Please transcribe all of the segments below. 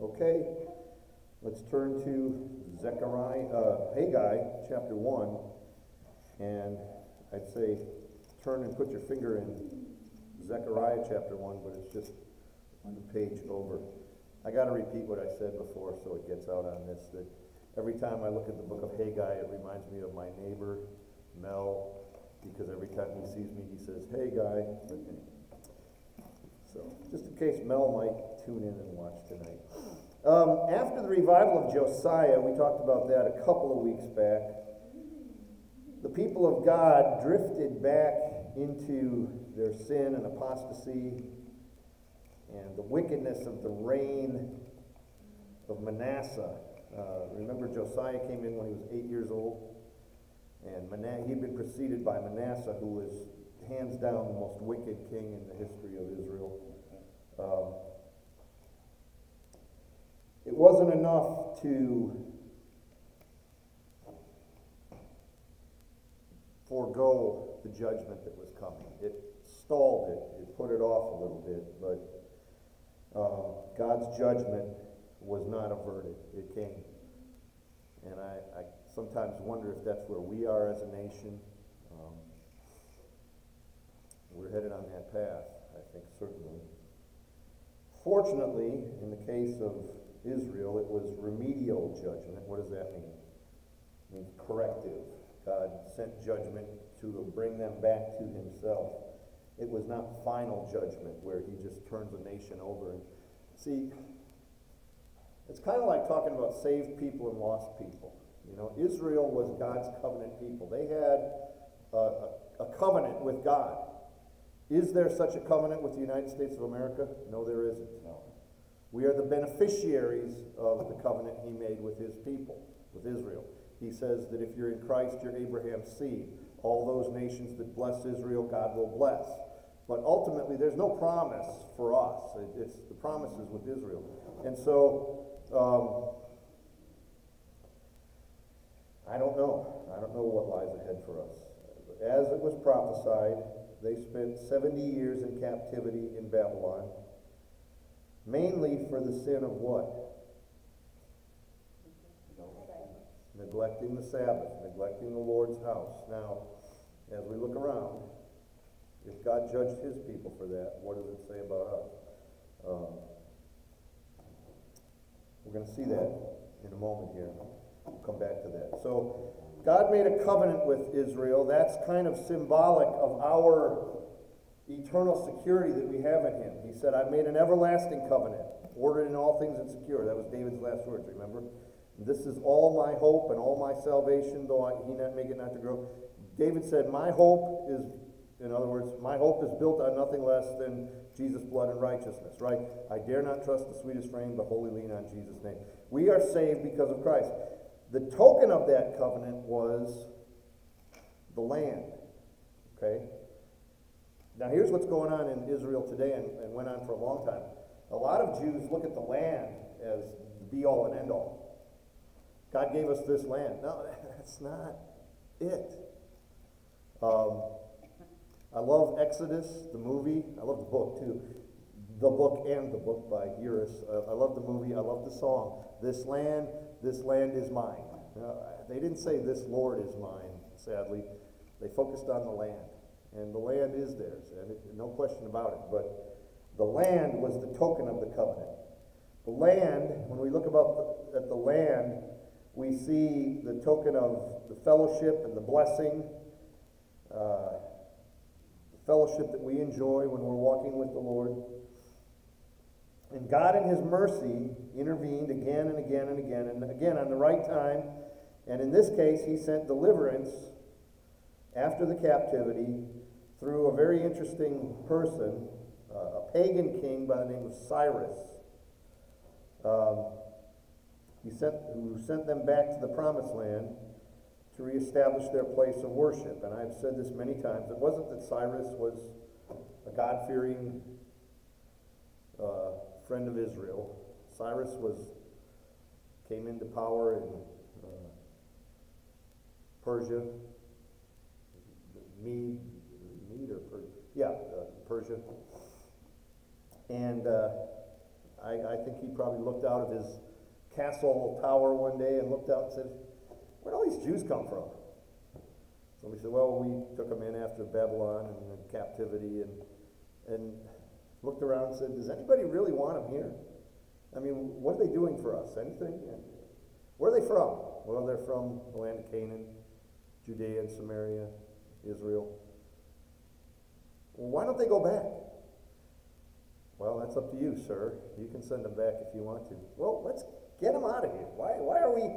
Okay, let's turn to Haggai chapter 1, and I'd say turn and put your finger in Zechariah chapter 1, but it's just on the page over. I got to repeat what I said before so it gets out on this, that every time I look at the book of Haggai, it reminds me of my neighbor, Mel, because every time he sees me, he says, "Hey, guy." So, just in case Mel might tune in and watch tonight. After the revival of Josiah, we talked about that a couple of weeks back, the people of God drifted back into their sin and apostasy and the wickedness of the reign of Manasseh. Remember, Josiah came in when he was 8 years old, and he'd been preceded by Manasseh, who was hands down the most wicked king in the history of Israel. It wasn't enough to forego the judgment that was coming. It stalled it. It put it off a little bit, but God's judgment was not averted. It came. And I sometimes wonder if that's where we are as a nation. We're headed on that path, I think, certainly. Fortunately, in the case of Israel, it was remedial judgment. What does that mean? It means corrective. God sent judgment to bring them back to himself. It was not final judgment where he just turns a nation over. And see, it's kind of like talking about saved people and lost people. You know, Israel was God's covenant people. They had a covenant with God. Is there such a covenant with the United States of America? No, there isn't. No. We are the beneficiaries of the covenant he made with his people, with Israel. He says that if you're in Christ, you're Abraham's seed. All those nations that bless Israel, God will bless. But ultimately, there's no promise for us. It's the promises with Israel. And so, I don't know. I don't know what lies ahead for us. As it was prophesied, they spent 70 years in captivity in Babylon, mainly for the sin of what? Neglecting the Sabbath, neglecting the Lord's house. Now, as we look around, if God judged his people for that, what does it say about us? We're going to see that in a moment here. We'll come back to that. So, God made a covenant with Israel. That's kind of symbolic of our eternal security that we have in him. He said, "I've made an everlasting covenant, ordered in all things and secure." That was David's last words, remember? "This is all my hope and all my salvation, though he not make it not to grow." David said, "My hope is," in other words, "my hope is built on nothing less than Jesus' blood and righteousness," right? "I dare not trust the sweetest frame, but wholly lean on Jesus' name." We are saved because of Christ. The token of that covenant was the land, okay? Now here's what's going on in Israel today and went on for a long time. A lot of Jews look at the land as the be-all and end-all. God gave us this land. No, that's not it. I love Exodus, the movie. I love the book, too. The book and the book by Urus. I love the movie. I love the song. This land is mine. They didn't say this Lord is mine, sadly. They focused on the land. And the land is theirs, and no question about it. But the land was the token of the covenant. The land, when we look at the land, we see the token of the fellowship and the blessing, the fellowship that we enjoy when we're walking with the Lord. And God in his mercy intervened again and again and again and again on the right time. And in this case, he sent deliverance after the captivity through a very interesting person, a pagan king by the name of Cyrus, who sent them back to the promised land to reestablish their place of worship. And I've said this many times. It wasn't that Cyrus was a God-fearing friend of Israel. Cyrus came into power in Persia, Persia. And I think he probably looked out of his castle tower one day and looked out and said, where'd all these Jews come from? So we said, well, we took them in after Babylon and the captivity, and looked around and said, does anybody really want them here? I mean, what are they doing for us? Anything? And where are they from? Well, they're from the land of Canaan, Judea and Samaria, Israel. Well, why don't they go back? Well, that's up to you, sir. You can send them back if you want to. Well, let's get them out of here. Why are we,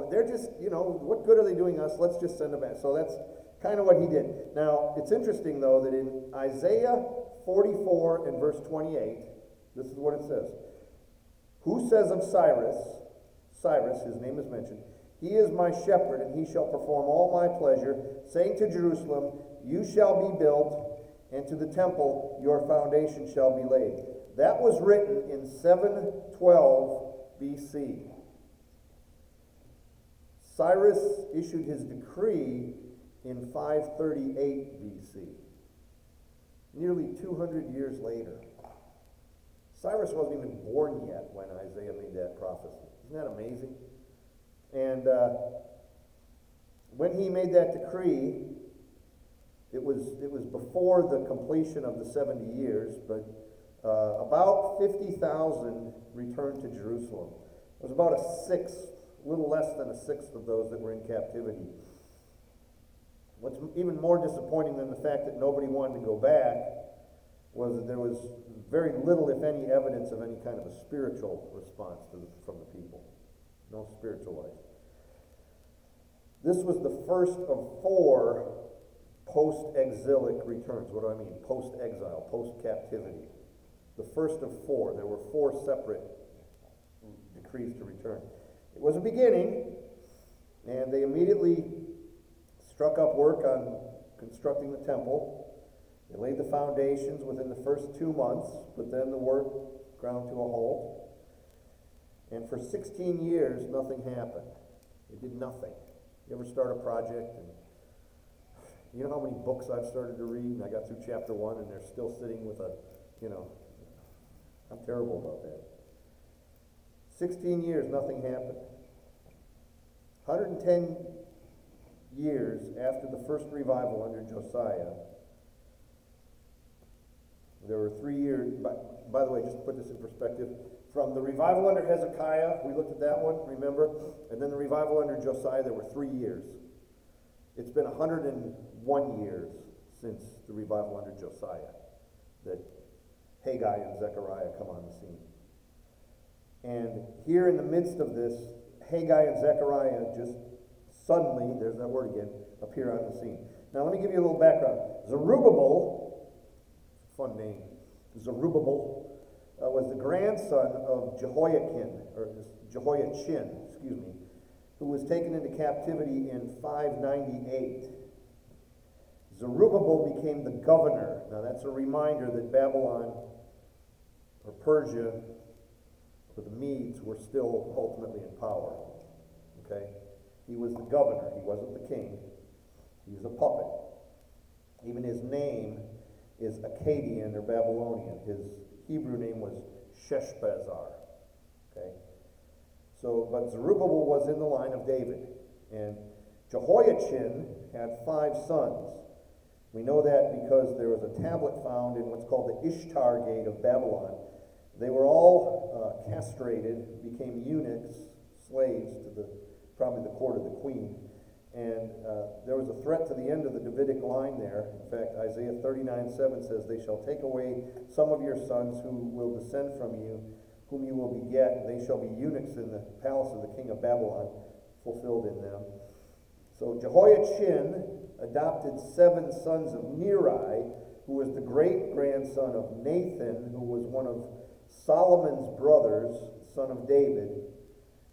they're just, what good are they doing us? Let's just send them back. So that's kind of what he did. Now, it's interesting, though, that in Isaiah 44 and verse 28, this is what it says. Who says of Cyrus, his name is mentioned, he is my shepherd, and he shall perform all my pleasure, saying to Jerusalem, you shall be built, and to the temple your foundation shall be laid. That was written in 712 BC. Cyrus issued his decree in 538 BC. Nearly 200 years later. Cyrus wasn't even born yet when Isaiah made that prophecy. Isn't that amazing? And when he made that decree, it was before the completion of the 70 years, but about 50,000 returned to Jerusalem. It was about a little less than a sixth of those that were in captivity. What's even more disappointing than the fact that nobody wanted to go back was that there was very little, if any, evidence of any kind of a spiritual response from the people. No spiritual life. This was the first of 4 post-exilic returns. What do I mean? Post-exile, post-captivity. The first of 4. There were 4 separate decrees to return. It was a beginning, and they immediately struck up work on constructing the temple. They laid the foundations within the first 2 months, but then the work ground to a halt. And for 16 years, nothing happened. They did nothing. You ever start a project, and you know how many books I've started to read, and I got through chapter 1, and they're still sitting with I'm terrible about that. 16 years, nothing happened. 110 years after the first revival under Josiah, there were 3 years, by the way, just to put this in perspective, from the revival under Hezekiah, we looked at that one, remember? And then the revival under Josiah, there were 3 years. It's been 101 years since the revival under Josiah that Haggai and Zechariah come on the scene. And here in the midst of this, Haggai and Zechariah just suddenly, there's that word again, appear on the scene. Now let me give you a little background. Zerubabbel, fun name, Zerubabbel, was the grandson of Jehoiachin, who was taken into captivity in 598. Zerubabbel became the governor. Now that's a reminder that Babylon, or Persia, or the Medes were still ultimately in power. Okay? He was the governor. He wasn't the king. He was a puppet. Even his name is Akkadian or Babylonian. His Hebrew name was Sheshbazzar. Okay? So, but Zerubbabel was in the line of David. And Jehoiachin had 5 sons. We know that because there was a tablet found in what's called the Ishtar Gate of Babylon. They were all castrated, became eunuchs, slaves to probably the court of the queen. And there was a threat to the end of the Davidic line there. In fact, Isaiah 39:7 says, they shall take away some of your sons who will descend from you, whom you will beget, and they shall be eunuchs in the palace of the king of Babylon, fulfilled in them. So Jehoiachin adopted 7 sons of Neri, who was the great-grandson of Nathan, who was one of Solomon's brothers, son of David.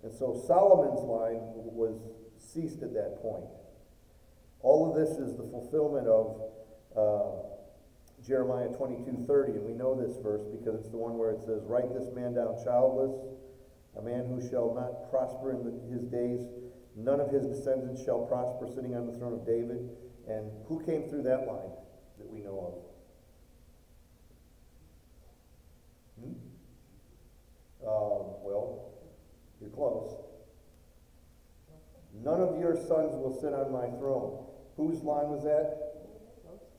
And so Solomon's line was ceased at that point. All of this is the fulfillment of Jeremiah 22:30, and we know this verse because it's the one where it says, write this man down childless, a man who shall not prosper in his days. None of his descendants shall prosper, sitting on the throne of David. And who came through that line that we know of? your sons will sit on my throne. Whose line was that?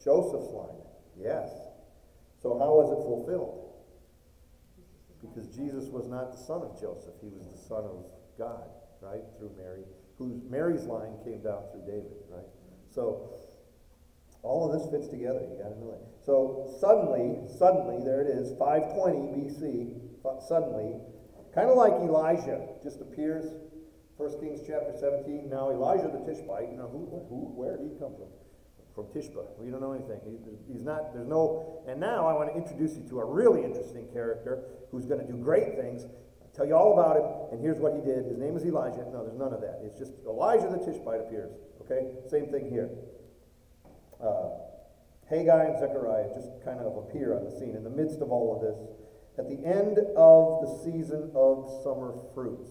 Joseph's line. Yes. So how was it fulfilled? Because Jesus was not the son of Joseph. He was the son of God, right? Through Mary. Mary's line came down through David, right? So all of this fits together. You got to know that. So suddenly, there it is, 520 BC, suddenly, kind of like Elijah just appears, 1 Kings chapter 17. Now Elijah the Tishbite, you know, where did he come from? From Tishba. We don't know anything. He's not, there's no, and now I want to introduce you to a really interesting character who's going to do great things. I'll tell you all about him, and here's what he did. His name is Elijah. No, there's none of that. It's just Elijah the Tishbite appears. Okay? Same thing here. Haggai and Zechariah just kind of appear on the scene in the midst of all of this. At the end of the season of summer fruits.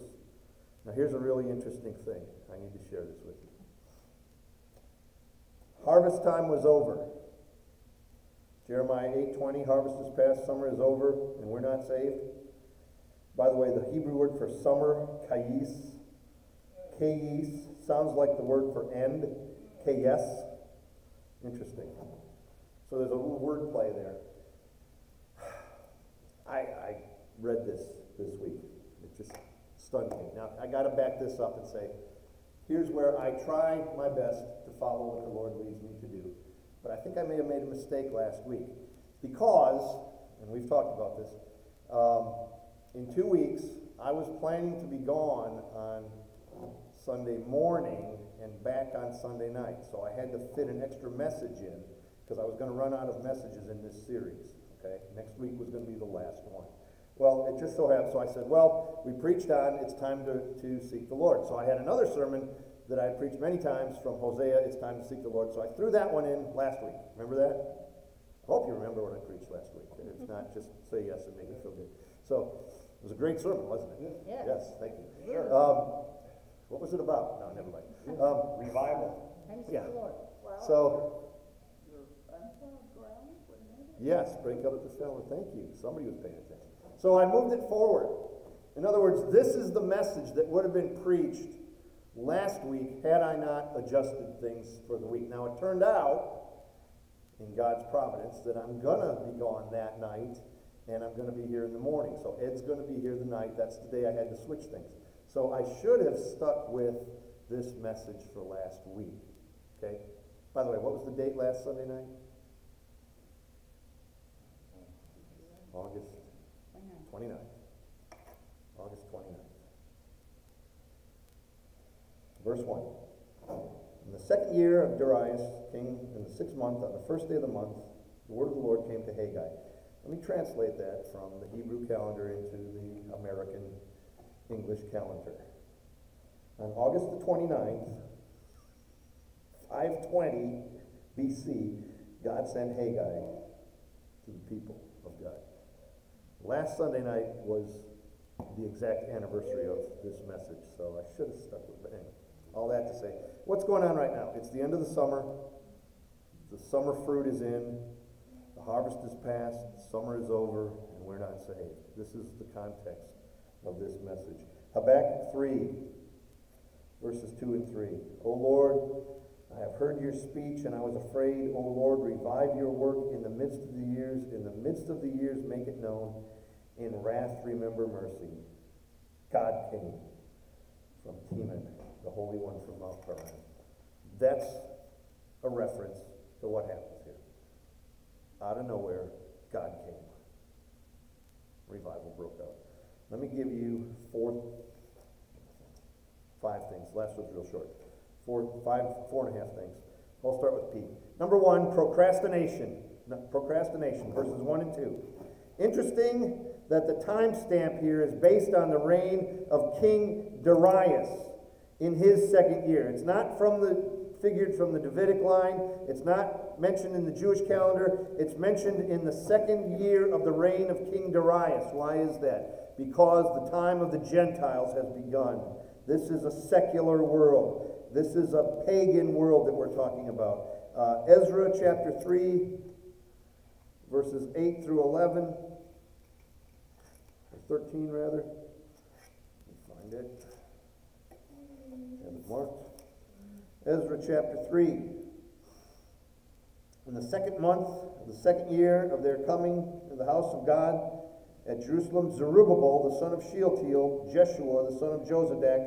Now here's a really interesting thing. I need to share this with you. Harvest time was over. Jeremiah 8:20, harvest is past, summer is over, and we're not saved. By the way, the Hebrew word for summer, kayis, sounds like the word for end, kayes. Interesting. So there's a little word play there. I read this week. It just stunned me. Now, I got to back this up and say, here's where I try my best to follow what the Lord leads me to do. But I think I may have made a mistake last week. Because, and we've talked about this, in 2 weeks, I was planning to be gone on Sunday morning and back on Sunday night. So I had to fit an extra message in because I was going to run out of messages in this series. Okay? Next week was going to be the last one. Well, it just so happened, so I said, well, we preached on it's time to seek the Lord. So I had another sermon that I had preached many times from Hosea, it's time to seek the Lord. So I threw that one in last week. Remember that? I hope you remember what I preached last week. If not, just say yes and make me feel good. So it was a great sermon, wasn't it? Yes. Yes, thank you. Sure. What was it about? No, never mind. Revival. Yeah. So, yes, break up at the cellar. Thank you. Somebody was paying attention. So I moved it forward. In other words, this is the message that would have been preached last week had I not adjusted things for the week. Now, it turned out, in God's providence, that I'm going to be gone that night, and I'm going to be here in the morning. So Ed's going to be here the night. That's the day I had to switch things. So I should have stuck with this message for last week. Okay? By the way, what was the date last Sunday night? August 29th. August 29th. Verse 1. In the second year of Darius, king, in the 6th month, on the first day of the month, the word of the Lord came to Haggai. Let me translate that from the Hebrew calendar into the American English calendar. On August the 29th, 520 BC, God sent Haggai to the people of God. Last Sunday night was the exact anniversary of this message, so I should have stuck with it. Anyway, all that to say, what's going on right now? It's the end of the summer. The summer fruit is in. The harvest is past. Summer is over, and we're not saved. This is the context of this message. Habakkuk 3, verses 2 and 3. O Lord, I have heard your speech, and I was afraid. O Lord, revive your work in the midst of the years. In the midst of the years, make it known. In wrath, remember mercy. God came from Teman, the Holy One from Mount Paran. That's a reference to what happens here. Out of nowhere, God came. Revival broke out. Let me give you 5 things. Last was real short. 4 and a half things. I'll start with P. Number 1, procrastination. Procrastination, verses 1 and 2. Interesting that the timestamp here is based on the reign of King Darius in his 2nd year. It's not figured from the Davidic line. It's not mentioned in the Jewish calendar. It's mentioned in the 2nd year of the reign of King Darius. Why is that? Because the time of the Gentiles has begun. This is a secular world. This is a pagan world that we're talking about. Ezra chapter 3, verses 8 through 11. Or 13, rather. Let me find it. Have it marked. Ezra chapter 3. In the 2nd month, of the 2nd year of their coming to the house of God at Jerusalem, Zerubabbel, the son of Shealtiel, Jeshua, the son of Jozadak,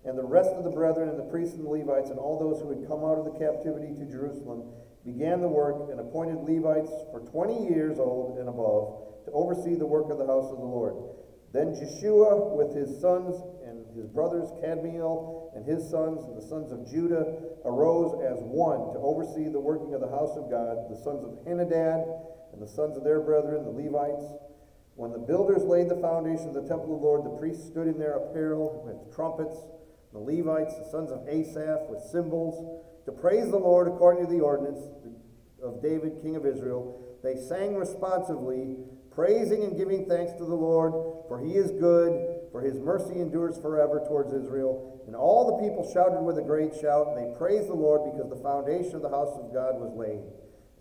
and the rest of the brethren and the priests and the Levites, and all those who had come out of the captivity to Jerusalem, began the work and appointed Levites for 20 years old and above to oversee the work of the house of the Lord. Then Jeshua with his sons and his brothers Kadmiel and his sons and the sons of Judah arose as one to oversee the working of the house of God, the sons of Henadad and the sons of their brethren, the Levites. When the builders laid the foundation of the temple of the Lord, the priests stood in their apparel with trumpets, the Levites, the sons of Asaph, with cymbals, to praise the Lord according to the ordinance of David, king of Israel. They sang responsively, praising and giving thanks to the Lord, for he is good, for his mercy endures forever towards Israel. And all the people shouted with a great shout, and they praised the Lord because the foundation of the house of God was laid.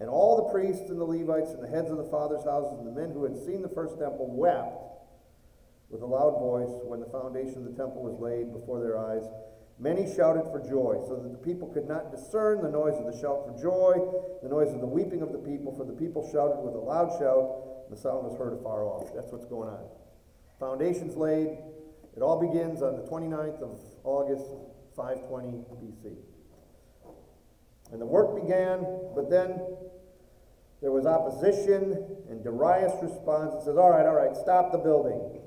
And all the priests and the Levites and the heads of the fathers' houses and the men who had seen the first temple wept with a loud voice when the foundation of the temple was laid before their eyes. Many shouted for joy, so that the people could not discern the noise of the shout for joy, the noise of the weeping of the people, for the people shouted with a loud shout, and the sound was heard afar off. That's what's going on. Foundation's laid. It all begins on the 29th of August, 520 BC. And the work began, but then there was opposition, and Darius responds and says, all right, stop the building.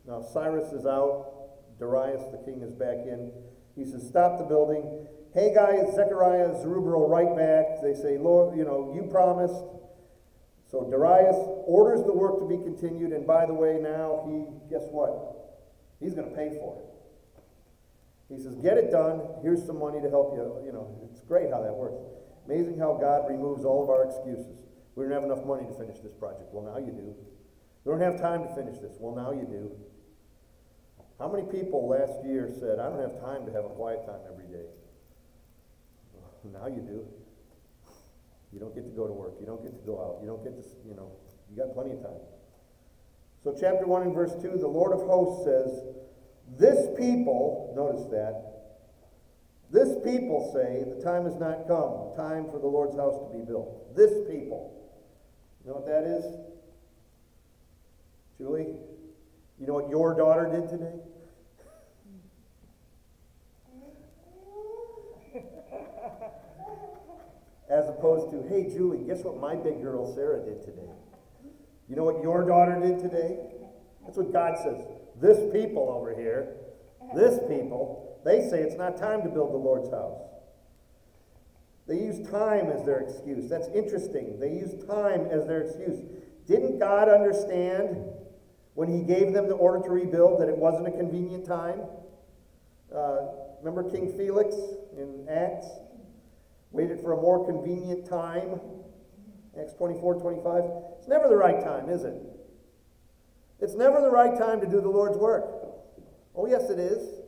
Now Cyrus is out. Darius, the king, is back in. He says, stop the building. Haggai, Zechariah, Zerubabbel write back. They say, Lord, you promised. So Darius orders the work to be continued, and by the way, now guess what? He's going to pay for it. He says, get it done. Here's some money to help you. It's great how that works. Amazing how God removes all of our excuses. We don't have enough money to finish this project. Well, now you do. We don't have time to finish this. Well, now you do. How many people last year said, I don't have time to have a quiet time every day? Well, now you do. You don't get to go to work. You don't get to go out. You don't get to, you got plenty of time. So chapter 1 and verse 2, the Lord of hosts says, this people, notice that, this people say, the time has not come, the time for the Lord's house to be built. This people. You know what that is? Julie? You know what your daughter did today? As opposed to, hey, Julie, guess what my big girl Sarah did today? You know what your daughter did today? That's what God says. This people over here, this people, they say it's not time to build the Lord's house. They use time as their excuse. That's interesting. They use time as their excuse. Didn't God understand when he gave them the order to rebuild that it wasn't a convenient time? Remember King Felix in Acts? Waited for a more convenient time. Acts 24:25. It's never the right time, is it? It's never the right time to do the Lord's work. Oh, yes, it is.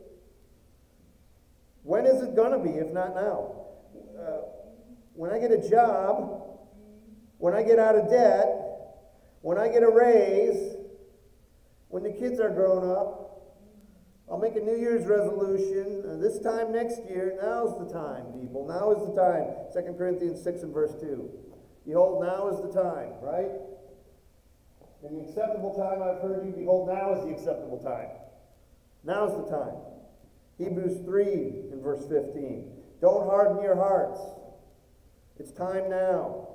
When is it going to be, if not now? When I get a job, when I get out of debt, when I get a raise, when the kids are grown up, I'll make a New Year's resolution. This time next year, now's the time, people. Now is the time. 2 Corinthians 6 and verse 2. Behold, now is the time, right? In the acceptable time I've heard you, behold, now is the acceptable time. Now's the time. Hebrews 3 and verse 15. Don't harden your hearts. It's time now.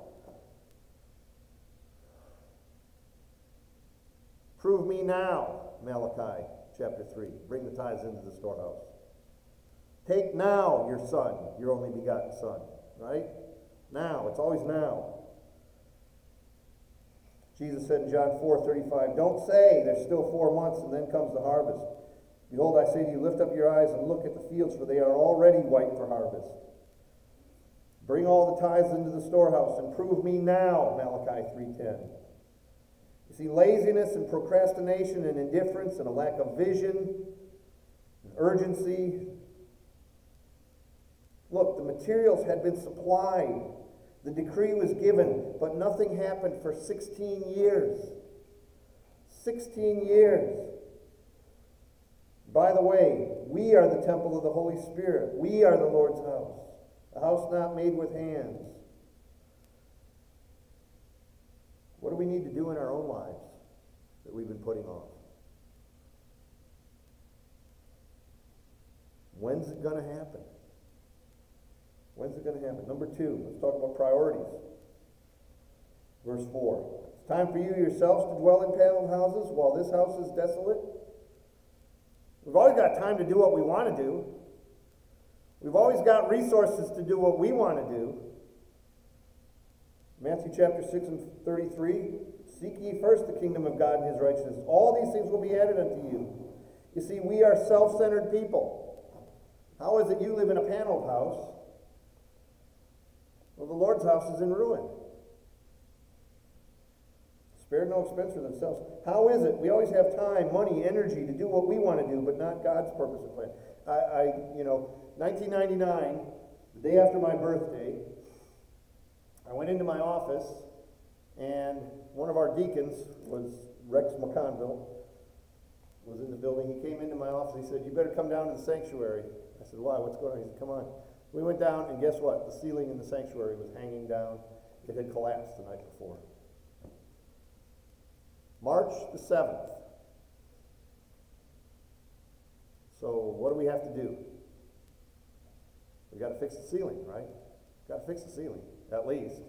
Prove me now, Malachi chapter 3. Bring the tithes into the storehouse. Take now your son, your only begotten son. Right? Now. It's always now. Jesus said in John 4:35, don't say there's still 4 months and then comes the harvest. Behold, I say to you, lift up your eyes and look at the fields, for they are already white for harvest. Bring all the tithes into the storehouse and prove me now, Malachi 3:10. You see, laziness and procrastination and indifference and a lack of vision and urgency. Look, the materials had been supplied. The decree was given, but nothing happened for 16 years. 16 years. By the way, we are the temple of the Holy Spirit. We are the Lord's house. A house not made with hands. What do we need to do in our own lives that we've been putting off? When's it going to happen? When's it going to happen? Number 2, let's talk about priorities. Verse 4. It's time for you yourselves to dwell in paneled houses while this house is desolate. We've always got time to do what we want to do. We've always got resources to do what we want to do. Matthew chapter 6 and 33. Seek ye first the kingdom of God and his righteousness. All these things will be added unto you. You see, we are self-centered people. How is it you live in a paneled house? Well, the Lord's house is in ruin. Spared no expense for themselves. How is it? We always have time, money, energy to do what we want to do, but not God's purpose and plan. 1999, the day after my birthday, I went into my office, and one of our deacons was Rex McConville, was in the building. He came into my office. He said, "You better come down to the sanctuary." I said, "Why? What's going on?" He said, "Come on." We went down, and guess what? The ceiling in the sanctuary was hanging down. It had collapsed the night before. March the 7th. So what do we have to do? We've got to fix the ceiling, right? Got to fix the ceiling, at least.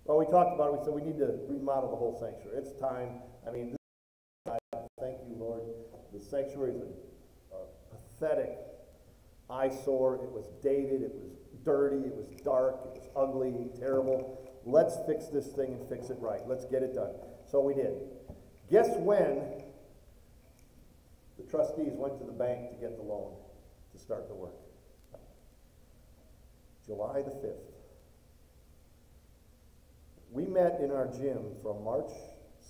Well, we talked about it. We said we need to remodel the whole sanctuary. It's time. I mean, thank you, Lord. The sanctuary is a pathetic eyesore. It was dated. It was dirty. It was dark. It was ugly, terrible. Let's fix this thing and fix it right. Let's get it done. So we did. Guess when the trustees went to the bank to get the loan to start the work? July the 5th. We met in our gym from March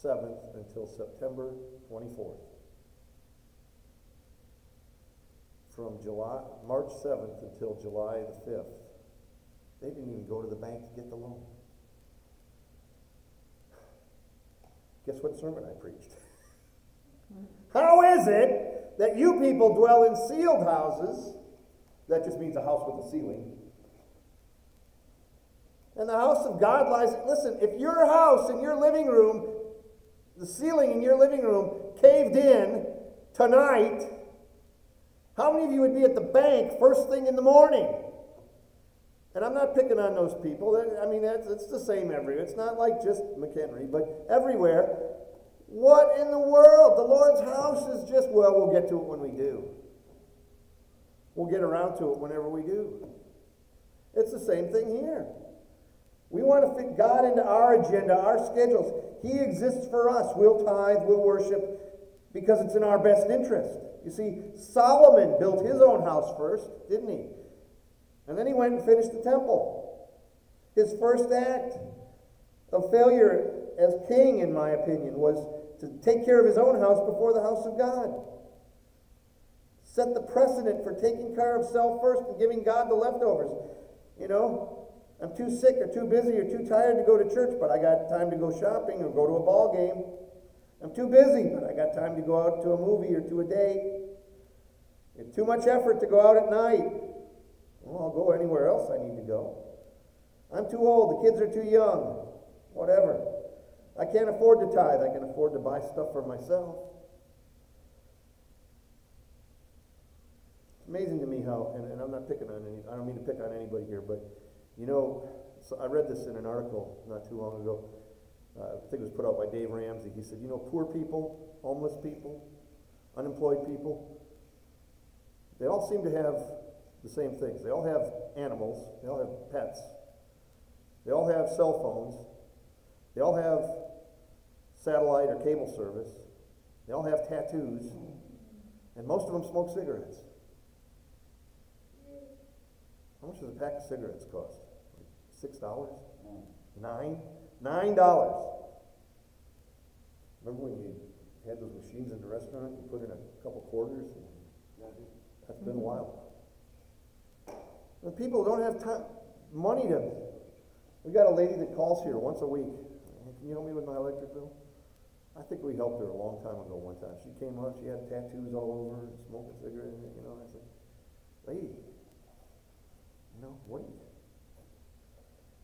7th until September 24th. From March 7th until July the 5th, they didn't even go to the bank to get the loan. Guess what sermon I preached? How is it that you people dwell in sealed houses? That just means a house with a ceiling. And the house of God lies... Listen, if your house in your living room, the ceiling in your living room caved in tonight, how many of you would be at the bank first thing in the morning? And I'm not picking on those people. I mean, it's the same everywhere. It's not like just McHenry, but everywhere. What in the world? The Lord's house is just, well, we'll get to it when we do. We'll get around to it whenever we do. It's the same thing here. We want to fit God into our agenda, our schedules. He exists for us. We'll tithe, we'll worship, because it's in our best interest. You see, Solomon built his own house first, didn't he? And then he went and finished the temple. His first act of failure as king, in my opinion, was to take care of his own house before the house of God. Set the precedent for taking care of self first and giving God the leftovers. You know, I'm too sick or too busy or too tired to go to church, but I got time to go shopping or go to a ball game. I'm too busy, but I got time to go out to a movie or to a date. It's too much effort to go out at night. Well, I'll go anywhere else I need to go. I'm too old. The kids are too young. Whatever. I can't afford to tithe. I can afford to buy stuff for myself. It's amazing to me how, and I'm not picking on I don't mean to pick on anybody here, but, you know, so I read this in an article not too long ago. I think it was put out by Dave Ramsey. He said, you know, poor people, homeless people, unemployed people, they all seem to have the same things. They all have animals. They all have pets. They all have cell phones. They all have satellite or cable service. They all have tattoos. And most of them smoke cigarettes. How much does a pack of cigarettes cost? $6? $9? $9. Remember when you had those machines in the restaurant? You put in a couple quarters? That's been a while. And people don't have time, money to... We got a lady that calls here once a week. Can you help me with my electric bill? I think we helped her a long time ago one time. She came up, she had tattoos all over, smoking cigarettes, you know. I said, lady, you know, what do you...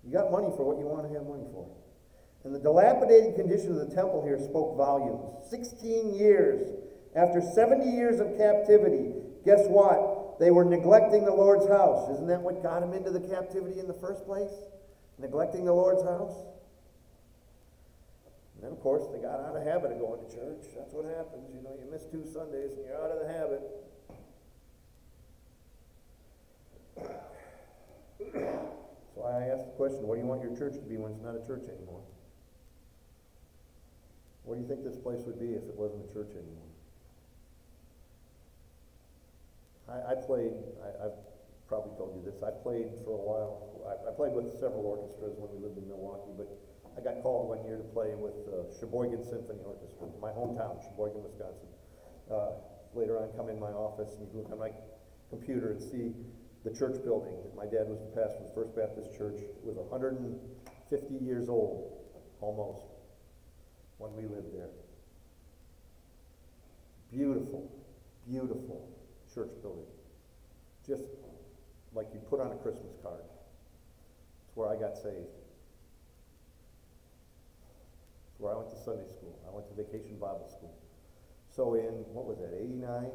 You got money for what you want to have money for. And the dilapidated condition of the temple here spoke volumes. 16 years after 70 years of captivity, guess what? They were neglecting the Lord's house. Isn't that what got them into the captivity in the first place? Neglecting the Lord's house? And then, of course, they got out of the habit of going to church. That's what happens. You know, you miss 2 Sundays and you're out of the habit. So I asked the question, what do you want your church to be when it's not a church anymore? What do you think this place would be if it wasn't a church anymore? I've probably told you this, I played for a while. I played with several orchestras when we lived in Milwaukee, but I got called one year to play with Sheboygan Symphony Orchestra, my hometown, Sheboygan, Wisconsin. Later on, come in my office and you look on my computer and see the church building. My dad was the pastor of the First Baptist Church. It was 150 years old, almost, when we lived there. Beautiful, beautiful church building. Just like you put on a Christmas card. It's where I got saved. It's where I went to Sunday school. I went to Vacation Bible School. So in, what was that, 89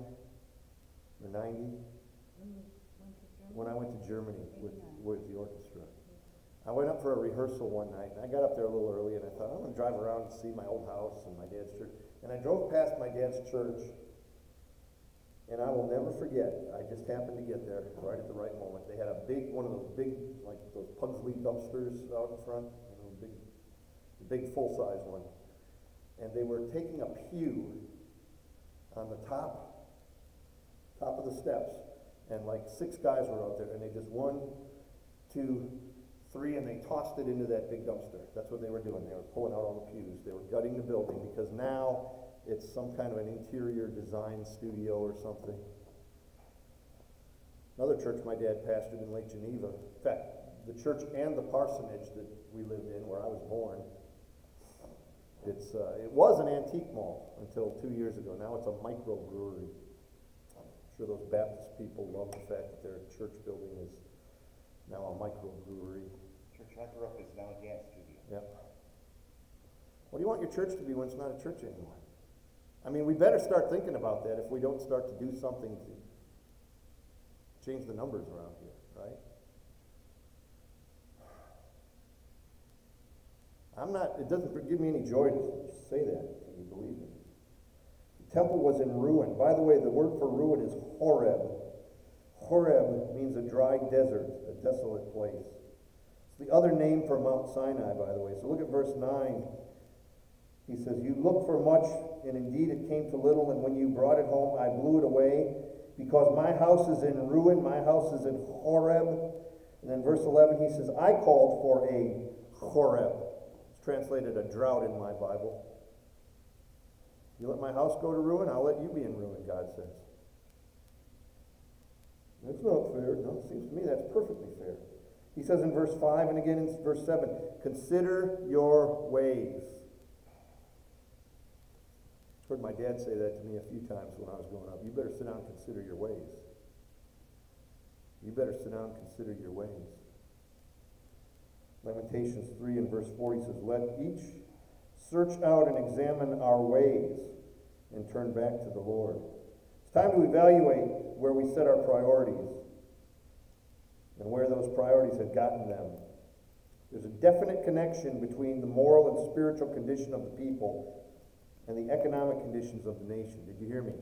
or 90? When I went to Germany with the orchestra. I went up for a rehearsal one night, and I got up there a little early, and I thought, I'm going to drive around and see my old house and my dad's church. And I drove past my dad's church, and I will never forget, I just happened to get there right at the right moment. They had a big, one of those big, like those Pugsley dumpsters out in front, you know, big full-size one. And they were taking a pew on the top of the steps. And like 6 guys were out there, and they just 1, 2, 3, and they tossed it into that big dumpster. That's what they were doing. They were pulling out all the pews. They were gutting the building because now it's some kind of an interior design studio or something. Another church my dad pastored in Lake Geneva. In fact, the church and the parsonage that we lived in, where I was born, it was an antique mall until 2 years ago. Now it's a microbrewery. I'm sure those Baptist people love the fact that their church building is now a microbrewery. Church I grew up is now a dance studio. Yep. What do you want your church to be when it's not a church anymore? I mean, we better start thinking about that if we don't start to do something to change the numbers around here, right? It doesn't give me any joy to say that, can you believe it? The temple was in ruin. By the way, the word for ruin is Horeb. Horeb means a dry desert, a desolate place. It's the other name for Mount Sinai, by the way. So look at verse 9. He says, you looked for much, and indeed it came to little, and when you brought it home, I blew it away, because my house is in ruin, my house is in Horeb. And then verse 11, he says, I called for a Horeb. It's translated a drought in my Bible. You let my house go to ruin, I'll let you be in ruin, God says. That's not fair. No, it seems to me that's perfectly fair. He says in verse 5 and again in verse 7, consider your ways. I've heard my dad say that to me a few times when I was growing up. You better sit down and consider your ways. You better sit down and consider your ways. Lamentations 3 and verse 4, he says, let each search out and examine our ways and turn back to the Lord. It's time to evaluate where we set our priorities and where those priorities have gotten them. There's a definite connection between the moral and spiritual condition of the people and the economic conditions of the nation. Did you hear me?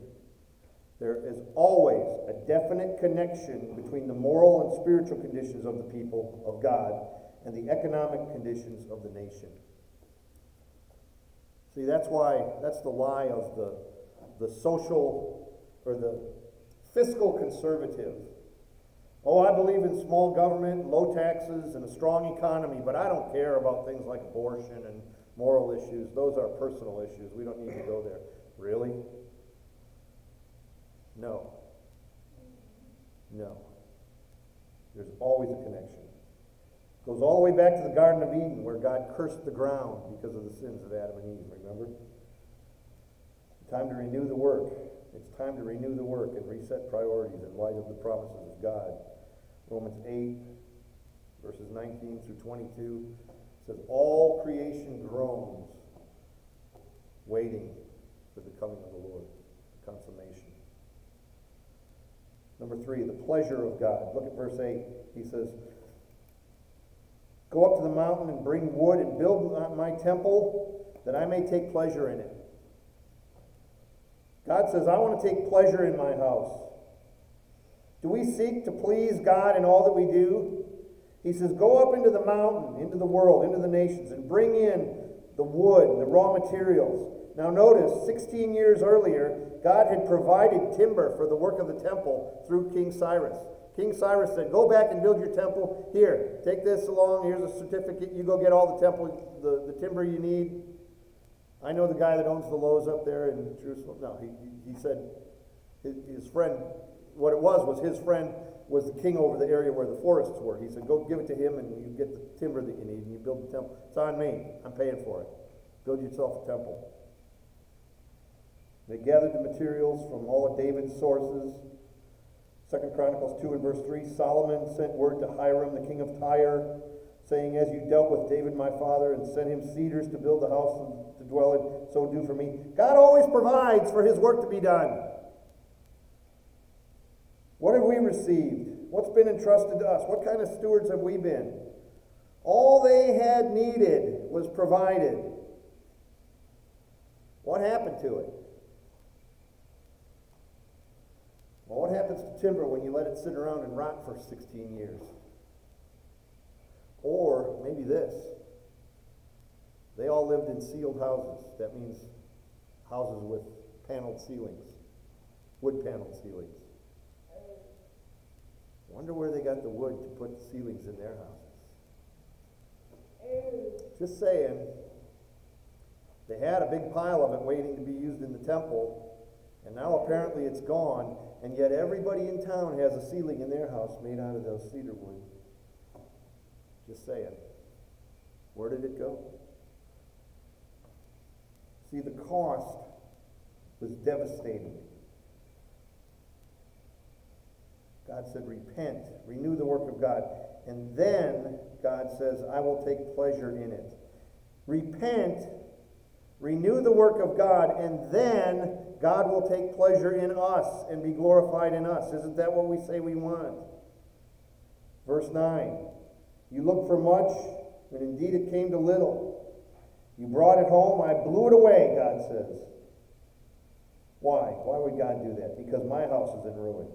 There is always a definite connection between the moral and spiritual conditions of the people of God and the economic conditions of the nation. See, that's the lie of the social or the fiscal conservative. Oh, I believe in small government, low taxes, and a strong economy, but I don't care about things like abortion and moral issues. Those are personal issues. We don't need to go there. Really? No. No. There's always a connection. It goes all the way back to the Garden of Eden, where God cursed the ground because of the sins of Adam and Eve, remember? It's time to renew the work. It's time to renew the work and reset priorities in light of the promises of God. Romans 8 verses 19 through 22, says, all creation groans, waiting for the coming of the Lord, the consummation. Number 3, the pleasure of God. Look at verse 8. He says, go up to the mountain and bring wood and build my temple, that I may take pleasure in it. God says, I want to take pleasure in my house. Do we seek to please God in all that we do? He says, go up into the mountain, into the world, into the nations, and bring in the wood and the raw materials. Now notice, 16 years earlier, God had provided timber for the work of the temple through King Cyrus. King Cyrus said, go back and build your temple. Here, take this along. Here's a certificate. You go get all the temple, the timber you need. I know the guy that owns the Lowe's up there in Jerusalem. No, he said his friend, what it was his friend was the king over the area where the forests were. He said, go give it to him and you get the timber that you need and you build the temple. It's on me. I'm paying for it. Build yourself a temple. They gathered the materials from all of David's sources. 2 Chronicles 2 and verse 3, Solomon sent word to Hiram, the king of Tyre, saying, as you dealt with David my father and sent him cedars to build the house to dwell in, so do for me. God always provides for his work to be done. What have we received? What's been entrusted to us? What kind of stewards have we been? All they had needed was provided. What happened to it? Well, what happens to timber when you let it sit around and rot for 16 years? Or maybe this. They all lived in sealed houses. That means houses with paneled ceilings, wood paneled ceilings. Wonder where they got the wood to put the ceilings in their houses. Just saying. They had a big pile of it waiting to be used in the temple, and now apparently it's gone, and yet everybody in town has a ceiling in their house made out of those cedar wood. Just saying. Where did it go? See, the cost was devastating. God said, repent, renew the work of God. And then God says, I will take pleasure in it. Repent, renew the work of God, and then God will take pleasure in us and be glorified in us. Isn't that what we say we want? Verse 9, you looked for much, and indeed it came to little. You brought it home, I blew it away, God says. Why? Why would God do that? Because my house is in ruin.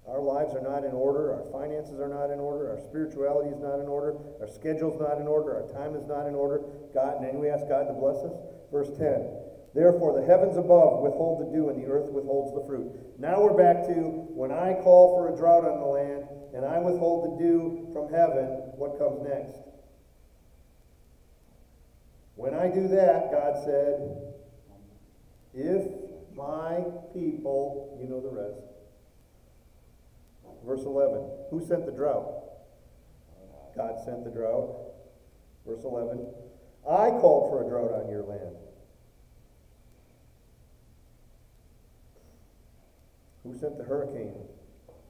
Our lives are not in order, our finances are not in order, our spirituality is not in order, our schedule's not in order, our time is not in order. God, and then we ask God to bless us. Verse 10, therefore the heavens above withhold the dew and the earth withholds the fruit. Now we're back to when I call for a drought on the land and I withhold the dew from heaven, what comes next? When I do that, God said, if my people, you know the rest. Verse 11, who sent the drought? God sent the drought. Verse 11, I called for a drought on your land. Who sent the hurricane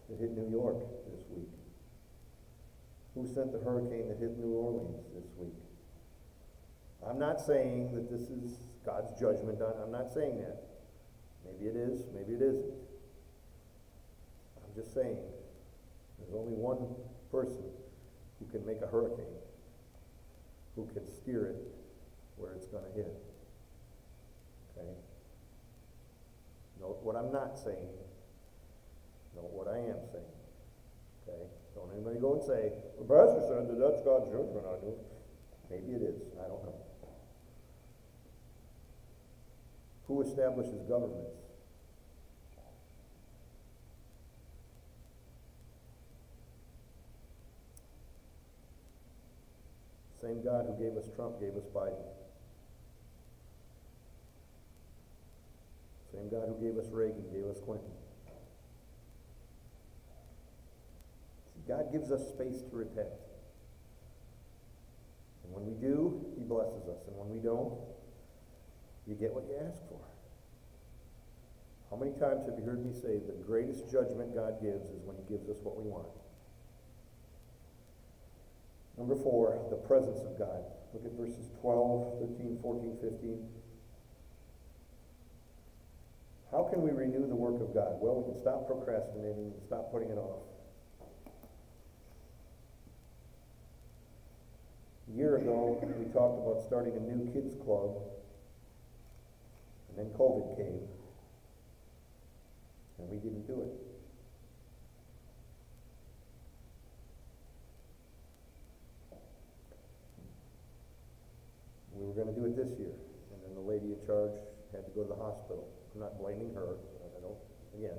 that hit New York this week? Who sent the hurricane that hit New Orleans this week? I'm not saying that this is God's judgment. I'm not saying that. Maybe it is, maybe it isn't. I'm just saying, there's only one person who can make a hurricane, who can steer it where it's going to hit. Okay? Note what I'm not saying. Note what I am saying. Okay? Don't anybody go and say, the pastor said that that's God's judgment on you. Maybe it is. I don't know. Who establishes governments? Same God who gave us Trump gave us Biden. Same God who gave us Reagan gave us Clinton. See, God gives us space to repent. And when we do, he blesses us. And when we don't, you get what you ask for. How many times have you heard me say the greatest judgment God gives is when he gives us what we want? Number 4, the presence of God. Look at verses 12, 13, 14, 15. How can we renew the work of God? Well, we can stop procrastinating, we can stop putting it off. A year ago, we talked about starting a new kids club, and then COVID came, and we didn't do it. We were going to do it this year, and then the lady in charge had to go to the hospital. I'm not blaming her. Again,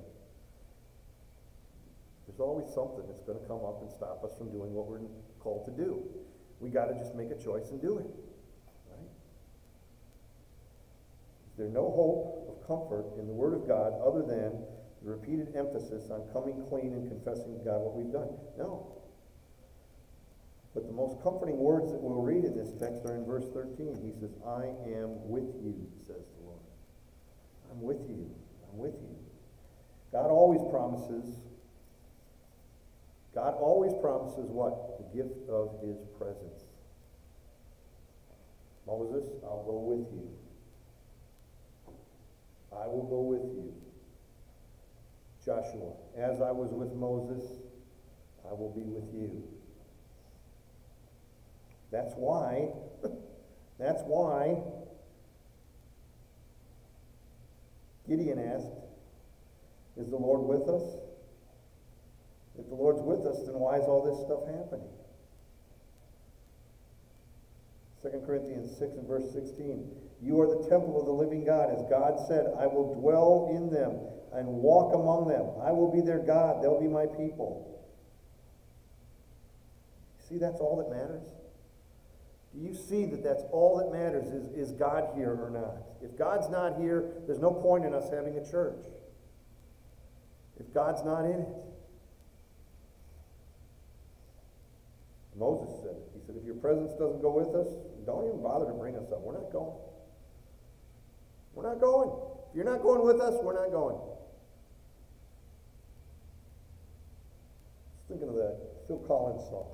there's always something that's going to come up and stop us from doing what we're called to do. We got to just make a choice and do it. Right? Is there no hope of comfort in the Word of God other than the repeated emphasis on coming clean and confessing to God what we've done? No. But the most comforting words that we'll read in this text are in verse 13. He says, I am with you, says the Lord. I'm with you. I'm with you. God always promises what? The gift of his presence. Moses, I'll go with you. I will go with you. Joshua, as I was with Moses, I will be with you. That's why Gideon asked, is the Lord with us? If the Lord's with us, then why is all this stuff happening? 2 Corinthians 6 and verse 16. You are the temple of the living God. As God said, I will dwell in them and walk among them. I will be their God. They'll be my people. See, that's all that matters. Do you see that that's all that matters is God here or not? If God's not here, there's no point in us having a church. If God's not in it. Moses said it. He said, if your presence doesn't go with us, don't even bother to bring us up. We're not going. We're not going. If you're not going with us, we're not going. Just thinking of that Phil Collins song.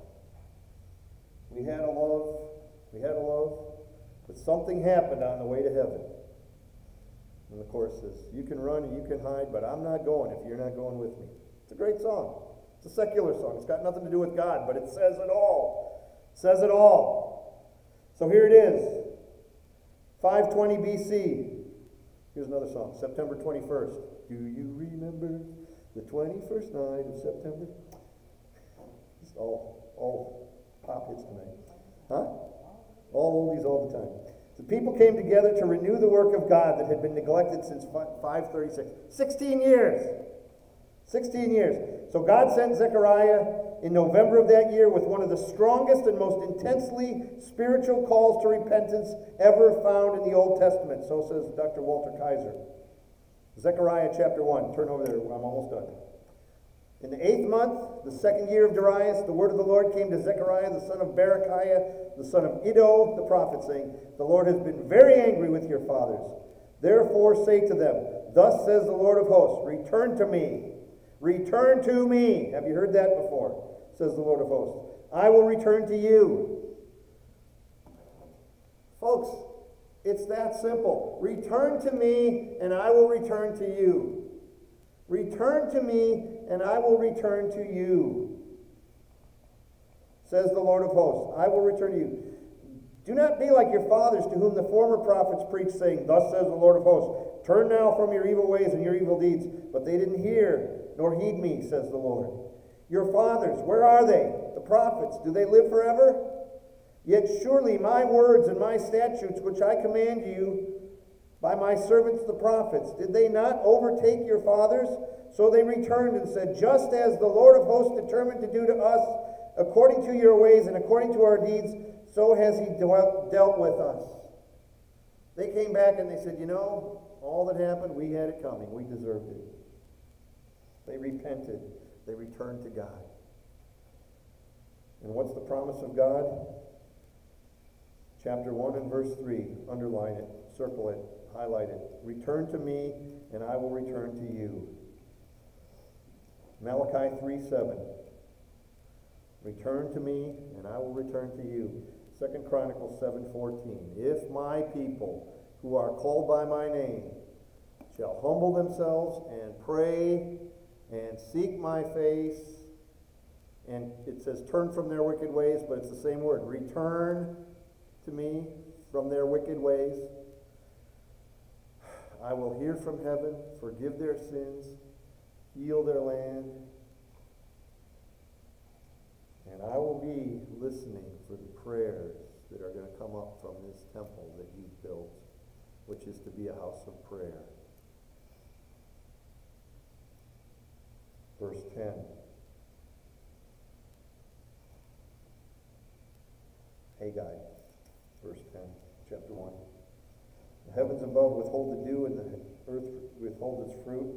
We had a love, but something happened on the way to heaven. And the chorus says, you can run and you can hide, but I'm not going if you're not going with me. It's a great song. It's a secular song. It's got nothing to do with God, but it says it all. It says it all. So here it is. 520 BC. Here's another song. September 21st. Do you remember the 21st night of September? It's all pop hits tonight. Huh? All oldies all the time. The people came together to renew the work of God that had been neglected since 536. 16 years. 16 years. So God sent Zechariah in November of that year with one of the strongest and most intensely spiritual calls to repentance ever found in the Old Testament. So says Dr. Walter Kaiser. Zechariah chapter 1. Turn over there. I'm almost done. In the 8th month, the 2nd year of Darius, the word of the Lord came to Zechariah, the son of Berechiah, the son of Iddo, the prophet, saying, the Lord has been very angry with your fathers. Therefore say to them, thus says the Lord of hosts, return to me. Return to me. Have you heard that before? Says the Lord of hosts. I will return to you. Folks, it's that simple. Return to me, and I will return to you. Return to me, and I will return to you. Says the Lord of hosts. I will return to you. Do not be like your fathers, to whom the former prophets preached, saying, thus says the Lord of hosts, turn now from your evil ways and your evil deeds. But they didn't hear nor heed me, says the Lord. Your fathers, where are they? The prophets, do they live forever? Yet surely my words and my statutes, which I command you by my servants the prophets, did they not overtake your fathers? So they returned and said, just as the Lord of hosts determined to do to us, according to your ways and according to our deeds, so has he dealt with us. They came back and they said, you know, all that happened, we had it coming. We deserved it. They repented. They returned to God. And what's the promise of God? Chapter 1 and verse 3. Underline it, circle it, highlight it. Return to me, and I will return to you. Malachi 3:7. Return to me, and I will return to you. 2 Chronicles 7:14. If my people who are called by my name shall humble themselves and pray and seek my face, and it says turn from their wicked ways, but it's the same word. Return to me from their wicked ways. I will hear from heaven, forgive their sins, heal their land, and I will be listening for the prayers that are going to come up from this temple that you've built, which is to be a house of prayer. Verse 10. Haggai, verse 10, chapter 1. The heavens above withhold the dew, and the earth withhold its fruit.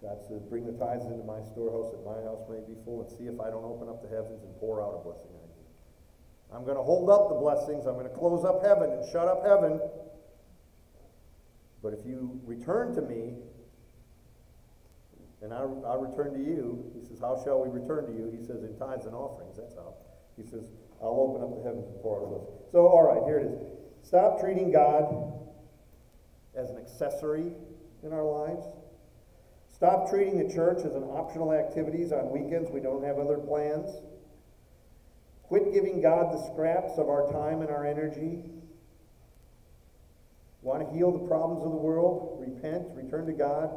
God says, bring the tithes into my storehouse, that my house may be full, and see if I don't open up the heavens and pour out a blessing on you. I'm going to hold up the blessings. I'm going to close up heaven and shut up heaven. But if you return to me, and I'll return to you, he says, how shall we return to you? He says, in tithes and offerings, that's how. He says, I'll open up the heavens and pour out a blessing. So, all right, here it is. Stop treating God as an accessory in our lives. Stop treating the church as an optional activities on weekends. We don't have other plans. Quit giving God the scraps of our time and our energy. Want to heal the problems of the world? Repent, return to God.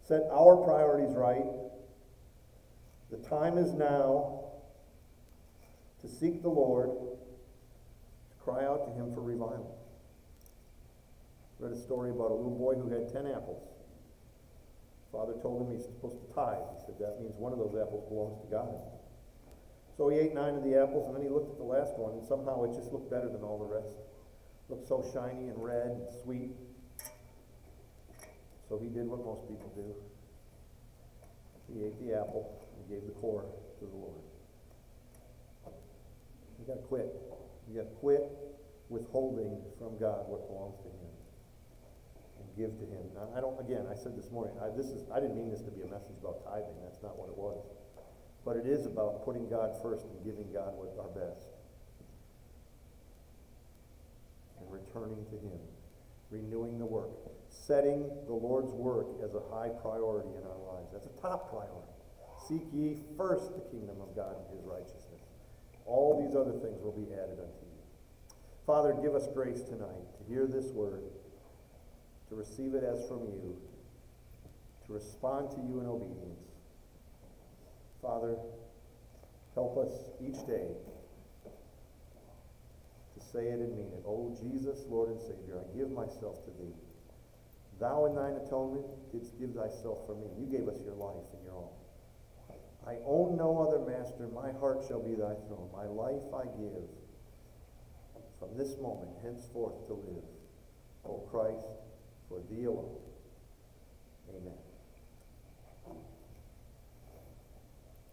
Set our priorities right. The time is now to seek the Lord, to cry out to him for revival. I read a story about a little boy who had 10 apples. Father told him he's supposed to tithe. He said that means one of those apples belongs to God. So he ate 9 of the apples, and then he looked at the last one, and somehow it just looked better than all the rest. It looked so shiny and red and sweet. So he did what most people do. He ate the apple and gave the core to the Lord. You got to quit. You got to quit withholding from God what belongs to him and give to him. Now, I said this morning, I didn't mean this to be a message about tithing. That's not what it was. But it is about putting God first and giving God what our best. And returning to him. Renewing the work. Setting the Lord's work as a high priority in our lives. That's a top priority. Seek ye first the kingdom of God and his righteousness. All these other things will be added unto you. Father, give us grace tonight to hear this word, to receive it as from you, to respond to you in obedience. Father, help us each day to say it and mean it. Oh, Jesus, Lord and Savior, I give myself to thee. Thou in thine atonement didst give thyself for me. You gave us your life and your all. I own no other master. My heart shall be thy throne. My life I give from this moment henceforth to live. O Christ, for thee alone. Amen.